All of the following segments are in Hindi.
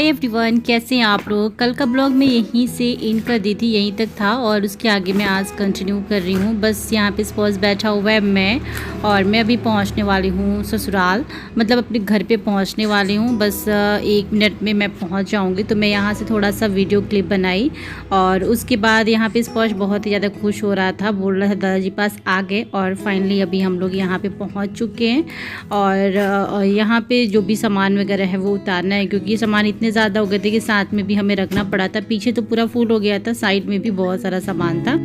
हाय एवरीवन, कैसे हैं आप लोग। कल का ब्लॉग मैं यहीं से एंड कर दी थी, यहीं तक था और उसके आगे मैं आज कंटिन्यू कर रही हूँ। बस यहाँ पे स्पॉज बैठा हुआ है मैं अभी पहुँचने वाली हूँ ससुराल, मतलब अपने घर पे पहुँचने वाली हूँ। बस 1 मिनट में मैं पहुँच जाऊँगी। तो मैं यहाँ से थोड़ा सा वीडियो क्लिप बनाई और उसके बाद यहाँ पे स्पॉज बहुत ही ज़्यादा खुश हो रहा था, बोल रहा था दादाजी पास आ गए। और फाइनली अभी हम लोग यहाँ पे पहुँच चुके हैं और यहाँ पे जो भी सामान वगैरह है वो उतारना है, क्योंकि सामान इतने ज़्यादा हो गए थे कि साथ में भी हमें रखना पड़ा था। पीछे तो पूरा फुल हो गया था, साइड में भी बहुत सारा सामान था।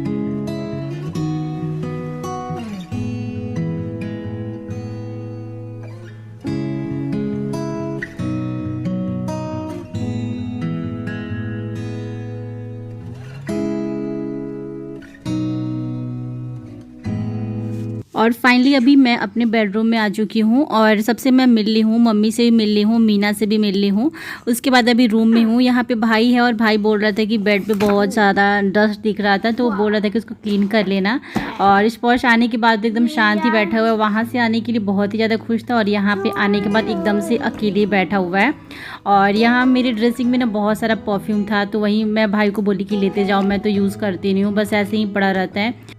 और फाइनली अभी मैं अपने बेडरूम में आ चुकी हूँ और सबसे मैं मिल ली हूँ, मम्मी से भी मिल ली हूँ, मीना से भी मिल ली हूँ। उसके बाद अभी रूम में हूँ। यहाँ पे भाई है और भाई बोल रहा था कि बेड पे बहुत ज़्यादा डस्ट दिख रहा था, तो वो बोल रहा था कि उसको क्लीन कर लेना। और स्पॉश आने के बाद एकदम शांत ही बैठा हुआ है। वहाँ से आने के लिए बहुत ही ज़्यादा खुश था और यहाँ पर आने के बाद एकदम से अकेले बैठा हुआ है। और यहाँ मेरी ड्रेसिंग में ना बहुत सारा परफ्यूम था, तो वहीं मैं भाई को बोली कि लेते जाओ, मैं तो यूज़ करती नहीं हूँ, बस ऐसे ही पड़ा रहता है।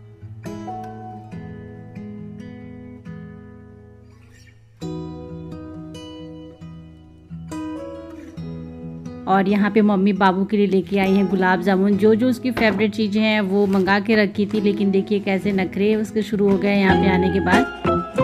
और यहाँ पे मम्मी बाबू के लिए लेके आई हैं गुलाब जामुन, जो जो उसकी फेवरेट चीज़ें हैं वो मंगा के रखी थी। लेकिन देखिए कैसे नखरे उसके शुरू हो गए यहाँ पे आने के बाद।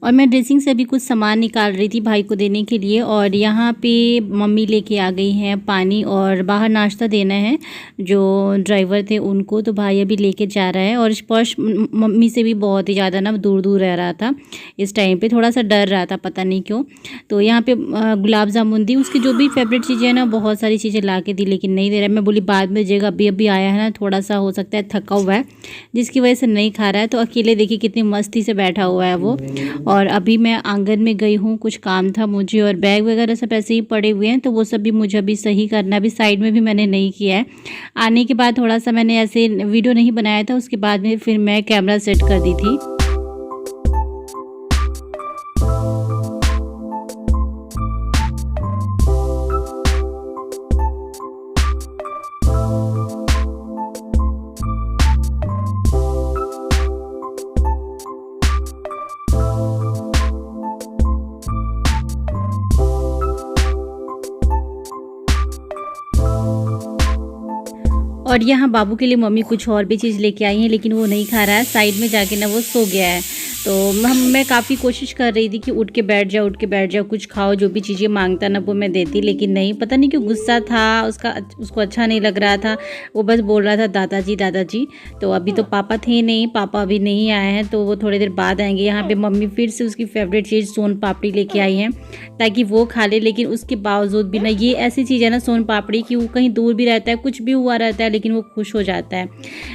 और मैं ड्रेसिंग से अभी कुछ सामान निकाल रही थी भाई को देने के लिए। और यहाँ पे मम्मी लेके आ गई हैं पानी और बाहर नाश्ता देना है जो ड्राइवर थे उनको, तो भाई अभी लेके जा रहा है। और स्पर्श मम्मी से भी बहुत ही ज़्यादा ना दूर दूर रह रहा था, इस टाइम पे थोड़ा सा डर रहा था, पता नहीं क्यों। तो यहाँ पे गुलाब जामुन दी, उसकी जो भी फेवरेट चीज़ें हैं ना, बहुत सारी चीज़ें ला के दी, लेकिन नहीं दे रहा है। मैं बोली बाद में देगा, अभी अभी आया है ना, थोड़ा सा हो सकता है थका हुआ है जिसकी वजह से नहीं खा रहा है। तो अकेले देखिए कितनी मस्ती से बैठा हुआ है वो। और अभी मैं आंगन में गई हूँ, कुछ काम था मुझे और बैग वगैरह सब ऐसे ही पड़े हुए हैं, तो वो सब भी मुझे अभी सही करना। अभी साइड में भी मैंने नहीं किया है। आने के बाद थोड़ा सा मैंने ऐसे वीडियो नहीं बनाया था, उसके बाद में फिर मैं कैमरा सेट कर दी थी। और यहाँ बाबू के लिए मम्मी कुछ और भी चीज़ लेके आई हैं, लेकिन वो नहीं खा रहा है, साइड में जाके ना वो सो गया है। तो मैं काफ़ी कोशिश कर रही थी कि उठ के बैठ जाओ, कुछ खाओ, जो भी चीज़ें मांगता ना वो मैं देती, लेकिन नहीं, पता नहीं क्यों गुस्सा था उसको अच्छा नहीं लग रहा था। वो बस बोल रहा था दादाजी दादाजी। तो अभी तो पापा थे नहीं, पापा अभी नहीं आए हैं, तो वो थोड़ी देर बाद आएंगे। यहाँ पे मम्मी फिर से उसकी फेवरेट चीज़ सोन पापड़ी लेके आई हैं ताकि वो खा ले। लेकिन उसके बावजूद भी ना, ये ऐसी चीज़ है ना सोन पापड़ी की, वो कहीं दूर भी रहता है, कुछ भी हुआ रहता है, लेकिन वो खुश हो जाता है।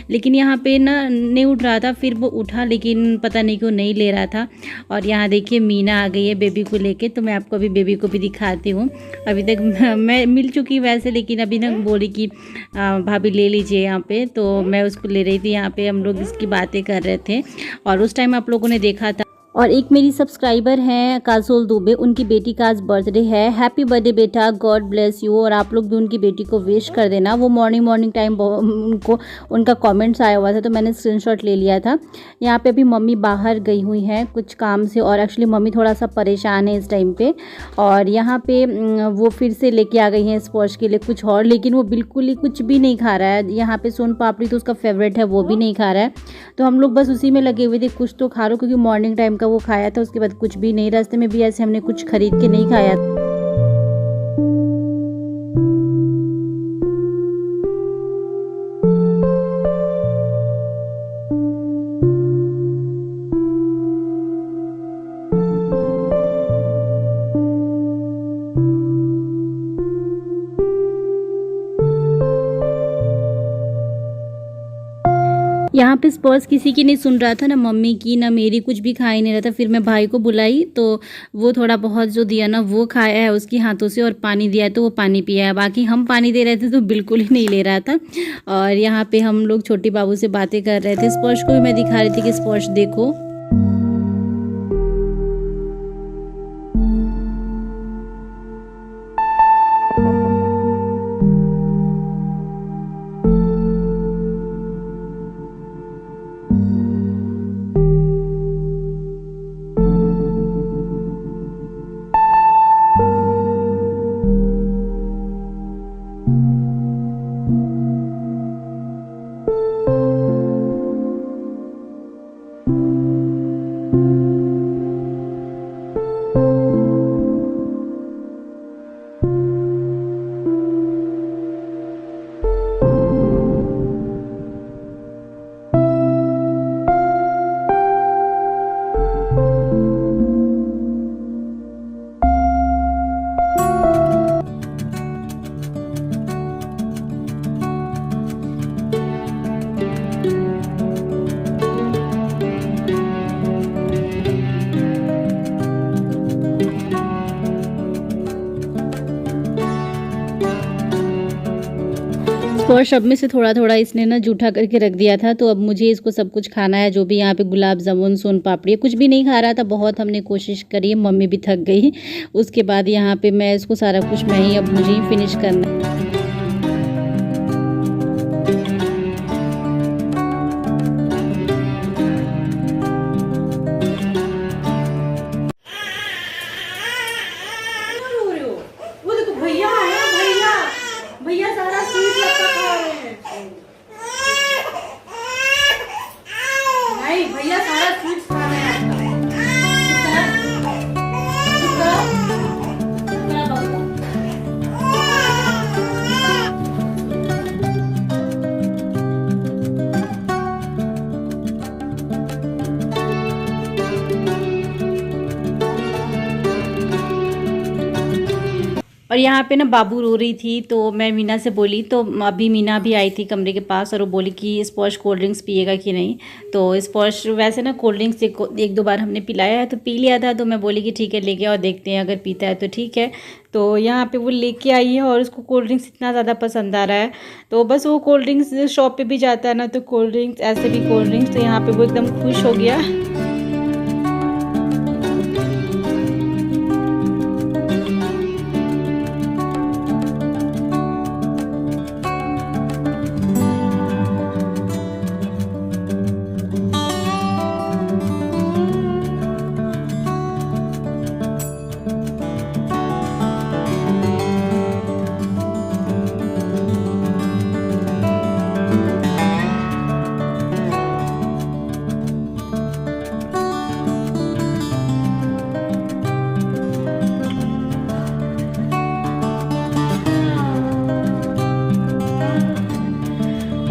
लेकिन यहाँ पे ना नहीं उठ रहा था, फिर वो उठा, लेकिन पता नहीं क्यों नहीं ले रहा था। और यहाँ देखिए मीना आ गई है बेबी को लेके, तो मैं आपको अभी बेबी को भी दिखाती हूँ। अभी तक मैं मिल चुकी वैसे, लेकिन अभी ना बोली कि भाभी ले लीजिए यहाँ पे, तो मैं उसको ले रही थी। यहाँ पे हम लोग इसकी बातें कर रहे थे और उस टाइम आप लोगों ने देखा था। और एक मेरी सब्सक्राइबर हैं काजोल दुबे, उनकी बेटी का आज बर्थडे है। हैप्पी बर्थडे बेटा, गॉड ब्लेस यू। और आप लोग भी उनकी बेटी को विश कर देना। वो मॉर्निंग टाइम उनको उनका कमेंट्स आया हुआ था, तो मैंने स्क्रीनशॉट ले लिया था। यहाँ पे अभी मम्मी बाहर गई हुई हैं कुछ काम से, और एक्चुअली मम्मी थोड़ा सा परेशान है इस टाइम पे। और यहाँ पे वो फिर से लेके आ गई हैं स्पॉश के लिए कुछ और, लेकिन वो बिल्कुल ही कुछ भी नहीं खा रहा है। यहाँ पे सोन पापड़ी तो उसका फेवरेट है, वो भी नहीं खा रहा है। तो हम लोग बस उसी में लगे हुए थे, कुछ तो खा लो, क्योंकि मॉर्निंग टाइम का वो खाया था, उसके बाद कुछ भी नहीं। रास्ते में भी ऐसे हमने कुछ खरीद के नहीं खाया। यहाँ पे स्पर्श किसी की नहीं सुन रहा था, ना मम्मी की ना मेरी, कुछ भी खा ही नहीं रहा था। फिर मैं भाई को बुलाई तो वो थोड़ा बहुत जो दिया ना वो खाया है उसके हाथों से, और पानी दिया है तो वो पानी पिया है। बाकी हम पानी दे रहे थे तो बिल्कुल ही नहीं ले रहा था। और यहाँ पे हम लोग छोटी बाबू से बातें कर रहे थे। स्पर्श को भी मैं दिखा रही थी कि स्पर्श देखो। और सब में से थोड़ा थोड़ा इसने ना जूठा करके रख दिया था, तो अब मुझे इसको सब कुछ खाना है। जो भी यहाँ पे गुलाब जामुन सोन पापड़ी कुछ भी नहीं खा रहा था। बहुत हमने कोशिश करी, मम्मी भी थक गई। उसके बाद यहाँ पे मैं इसको सारा कुछ मैं ही, अब मुझे ही फिनिश करना है। वो देखो भैया है, भैया भैया सारा स्वीट लगता खा रहे हैं। नहीं भैया सारा स्वीट खा रहे हैं आपका। चुप करो, चुप करो, चुप और यहाँ पे ना बाबू रो रही थी, तो मैं मीना से बोली, तो अभी मीना भी आई थी कमरे के पास, और वो बोली कि स्पॉश कोल्ड ड्रिंक्स पिएगा कि नहीं। तो स्पॉश वैसे ना कोल्ड ड्रिंक्स एक दो बार हमने पिलाया है तो पी लिया था। तो मैं बोली कि ठीक है लेके आओ, देखते हैं अगर पीता है तो ठीक है। तो यहाँ पे वो लेके आई है, और उसको कोल्ड ड्रिंक्स इतना ज़्यादा पसंद आ रहा है। तो बस वो कोल्ड ड्रिंक्स शॉप पे भी जाता है ना, तो कोल्ड ड्रिंक्स, ऐसे भी कोल्ड ड्रिंक्स, तो यहाँ पे वो एकदम खुश हो गया।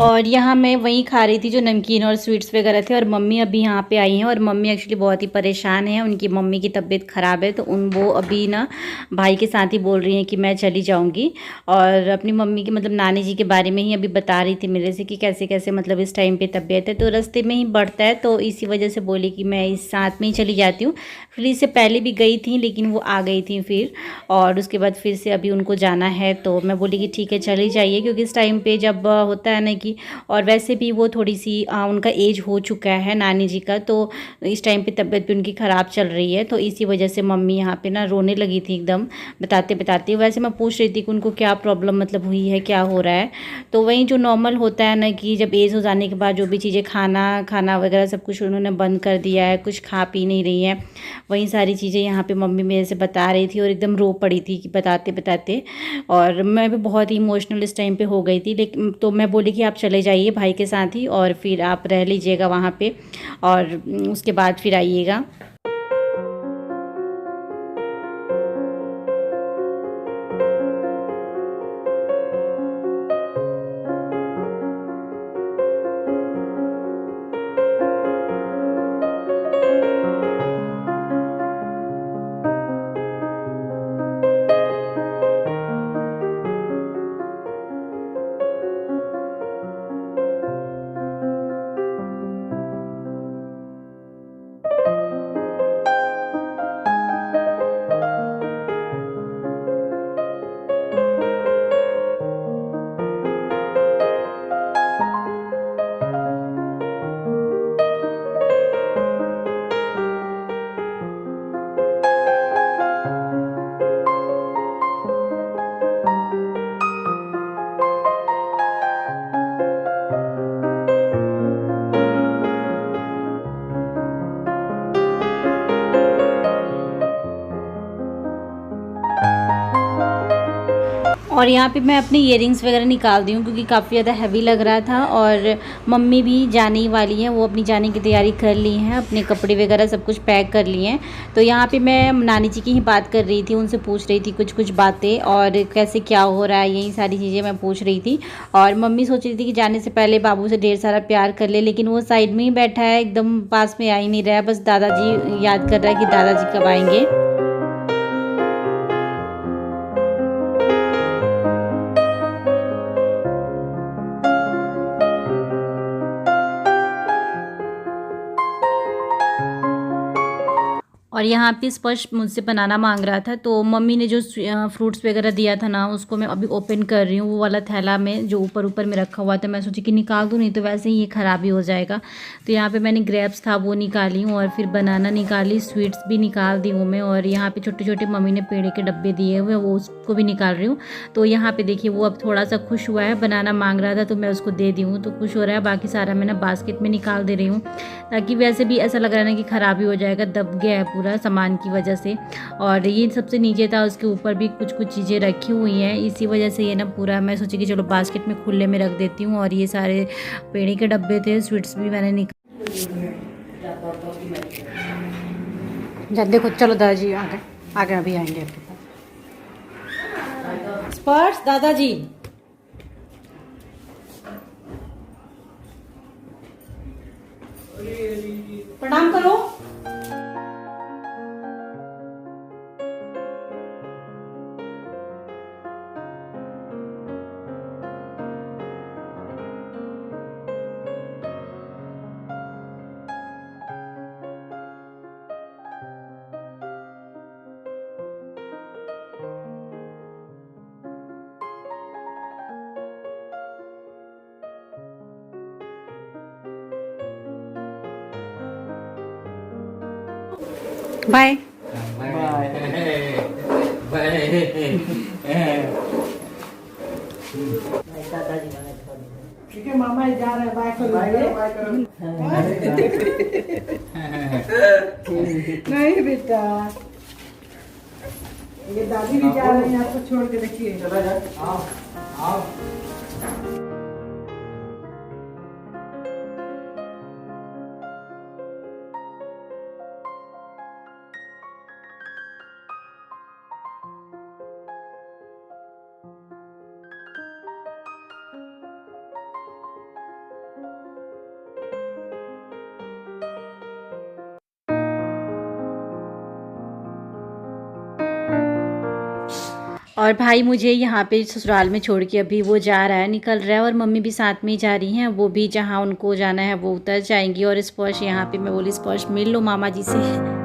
और यहाँ मैं वहीं खा रही थी जो नमकीन और स्वीट्स वगैरह थे। और मम्मी अभी यहाँ पे आई हैं, और मम्मी एक्चुअली बहुत ही परेशान है। उनकी मम्मी की तबीयत ख़राब है, तो वो अभी ना भाई के साथ ही बोल रही हैं कि मैं चली जाऊँगी। और अपनी मम्मी की मतलब नानी जी के बारे में ही अभी बता रही थी मेरे से कि कैसे कैसे मतलब इस टाइम पे तबीयत है। तो रास्ते में ही बढ़ता है, तो इसी वजह से बोली कि मैं इस साथ में ही चली जाती हूँ। फिर इससे पहले भी गई थी, लेकिन वो आ गई थी फिर, और उसके बाद फिर से अभी उनको जाना है। तो मैं बोली कि ठीक है चली जाइए, क्योंकि इस टाइम पे जब होता है ना कि, और वैसे भी वो थोड़ी सी उनका एज हो चुका है नानी जी का, तो इस टाइम पे तबीयत भी उनकी ख़राब चल रही है। तो इसी वजह से मम्मी यहाँ पे ना रोने लगी थी एकदम बताते बताते। वैसे मैं पूछ रही थी कि उनको क्या प्रॉब्लम मतलब हुई है, क्या हो रहा है। तो वहीं जो नॉर्मल होता है ना कि जब एज हो जाने के बाद जो भी चीज़ें खाना वगैरह सब कुछ उन्होंने बंद कर दिया है, कुछ खा पी नहीं रही है। वहीं सारी चीज़ें यहाँ पे मम्मी मेरे से बता रही थी, और एकदम रो पड़ी थी कि बताते बताते। और मैं भी बहुत ही इमोशनल इस टाइम पे हो गई थी। लेकिन तो मैं बोली कि आप चले जाइए भाई के साथ ही, और फिर आप रह लीजिएगा वहाँ पे, और उसके बाद फिर आइएगा। और यहाँ पे मैं अपने इयररिंग्स वगैरह निकाल दी हूँ क्योंकि काफ़ी ज़्यादा हैवी लग रहा था। और मम्मी भी जाने ही वाली हैं, वो अपनी जाने की तैयारी कर ली हैं, अपने कपड़े वगैरह सब कुछ पैक कर लिए हैं। तो यहाँ पे मैं नानी जी की ही बात कर रही थी, उनसे पूछ रही थी कुछ बातें और कैसे क्या हो रहा है, यही सारी चीज़ें मैं पूछ रही थी। और मम्मी सोच रही थी कि जाने से पहले बाबू से ढेर सारा प्यार कर ले, लेकिन वो साइड में ही बैठा है, एकदम पास में आ ही नहीं रहा है, बस दादाजी याद कर रहा है कि दादाजी कब आएंगे। और यहाँ पे स्पर्श मुझसे बनाना मांग रहा था, तो मम्मी ने जो फ्रूट्स वगैरह दिया था ना, उसको मैं अभी ओपन कर रही हूँ। वो वाला थैला में जो ऊपर में रखा हुआ था, मैं सोची कि निकाल दूँ, नहीं तो वैसे ही ये ख़राब ही हो जाएगा। तो यहाँ पे मैंने ग्रेप्स था वो निकाली हूँ, और फिर बनाना निकाली, स्वीट्स भी निकाल दी हूँ मैं। और यहाँ पे छोटे छोटे मम्मी ने पेड़े के डब्बे दिए हुए, वो उसको भी निकाल रही हूँ। तो यहाँ पे देखिए वो अब थोड़ा सा खुश हुआ है, बनाना मांग रहा था तो मैं उसको दे दी हूँ, तो खुश हो रहा है। बाकी सारा मैं ना बास्केट में निकाल दे रही हूँ, ताकि वैसे भी ऐसा लग रहा है ना कि ख़राबी हो जाएगा, दब गया है पूरा सामान की वजह से। और ये सबसे नीचे था, उसके ऊपर भी कुछ चीज़ें रखी हुई हैं, इसी वजह से ये ना पूरा मैं सोची कि चलो बास्केट में खुले में रख देती हूँ। और ये सारे पेड़े के डब्बे थे, स्वीट्स भी मैंने देखो, चलो दादाजी आगे अभी आएंगे आपके पास। स्पर्श दादाजी प्रणाम करो। Bye bye bye. ठीक है, मामा जा रहे हैं, बाय करो, बाय करो। नहीं बेटा, ये दादी भी जा रही है आपको छोड़ के, देखिए। चला जा, आओ आओ। और भाई मुझे यहाँ पे ससुराल में छोड़ के अभी वो जा रहा है, निकल रहा है। और मम्मी भी साथ में ही जा रही हैं, वो भी जहाँ उनको जाना है वो उतर जाएंगी। और स्पर्श यहाँ पे, मैं बोली स्पर्श मिल लो मामा जी से।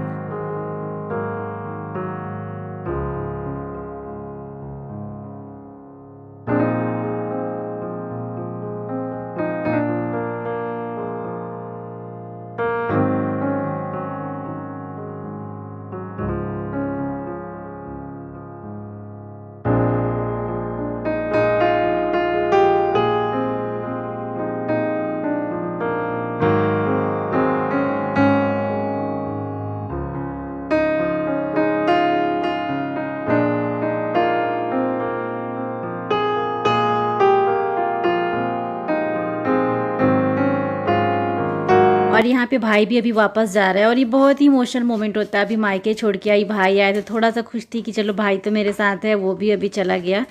और यहाँ पे भाई भी अभी वापस जा रहा है। और ये बहुत ही इमोशनल मोमेंट होता है। अभी मायके छोड़ के आई, भाई आए, तो थोड़ा सा खुश थी कि चलो भाई तो मेरे साथ है, वो भी अभी चला गया।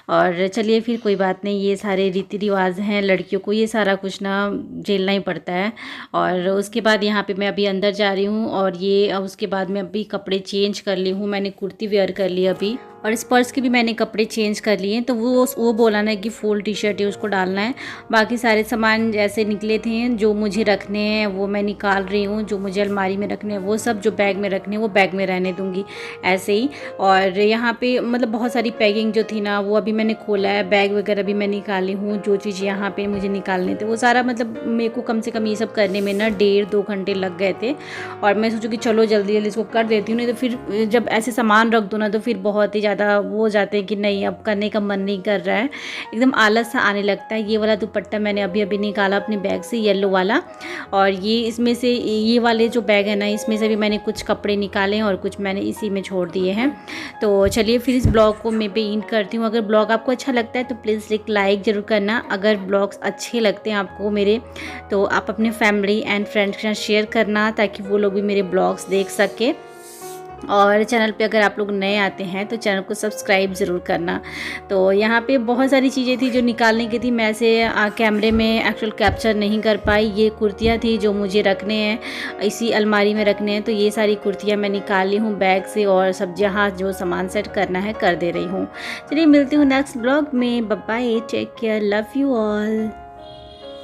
और चलिए फिर कोई बात नहीं, ये सारे रीति रिवाज हैं, लड़कियों को ये सारा कुछ ना झेलना ही पड़ता है। और उसके बाद यहाँ पे मैं अभी अंदर जा रही हूँ, और ये उसके बाद मैं अभी कपड़े चेंज कर ली हूँ, मैंने कुर्ती वेयर कर ली अभी। और स्पर्श के भी मैंने कपड़े चेंज कर लिए। तो वो बोला ना कि फुल टी शर्ट है उसको डालना है। बाकी सारे सामान जैसे निकले थे, जो मुझे रखने हैं वो मैं निकाल रही हूँ, जो मुझे अलमारी में रखने हैं वो सब, जो बैग में रखने हैं वो बैग में रहने दूँगी ऐसे ही। और यहाँ पे मतलब बहुत सारी पैकिंग जो थी ना, वो अभी मैंने खोला है, बैग वगैरह भी मैं निकाली हूँ। जो चीज़ यहाँ पे मुझे निकालने थे वो सारा, मतलब मेरे को कम से कम ये सब करने में ना 1.5-2 घंटे लग गए थे। और मैं सोचूँ कि चलो जल्दी जल्दी इसको कर देती हूँ, नहीं तो फिर जब ऐसे सामान रख दो ना तो फिर बहुत ही ज़्यादा वो हो जाते हैं कि नहीं अब करने का मन नहीं कर रहा है, एकदम आलस सा आने लगता है। ये वाला दुपट्टा मैंने अभी अभी निकाला अपने बैग से, येलो वाला। और ये इसमें से ये वाले जो बैग है ना, इसमें से भी मैंने कुछ कपड़े निकाले हैं और कुछ मैंने इसी में छोड़ दिए हैं। तो चलिए फिर इस ब्लॉग को मैं भी एंड करती हूँ। अगर ब्लॉग ब्लॉग आपको अच्छा लगता है तो प्लीज़ एक लाइक ज़रूर करना। अगर ब्लॉग्स अच्छे लगते हैं आपको मेरे, तो आप अपने फैमिली एंड फ्रेंड्स के साथ शेयर करना ताकि वो लोग भी मेरे ब्लॉग्स देख सके। और चैनल पे अगर आप लोग नए आते हैं तो चैनल को सब्सक्राइब ज़रूर करना। तो यहाँ पे बहुत सारी चीज़ें थी जो निकालने की थी, मैं ऐसे कैमरे में एक्चुअल कैप्चर नहीं कर पाई। ये कुर्तियाँ थी जो मुझे रखने हैं, इसी अलमारी में रखने हैं, तो ये सारी कुर्तियाँ मैं निकाल ली हूँ बैग से और सब जहाँ जो सामान सेट करना है कर दे रही हूँ। चलिए मिलती हूँ नेक्स्ट ब्लॉग में। Bye bye, take care, love you all.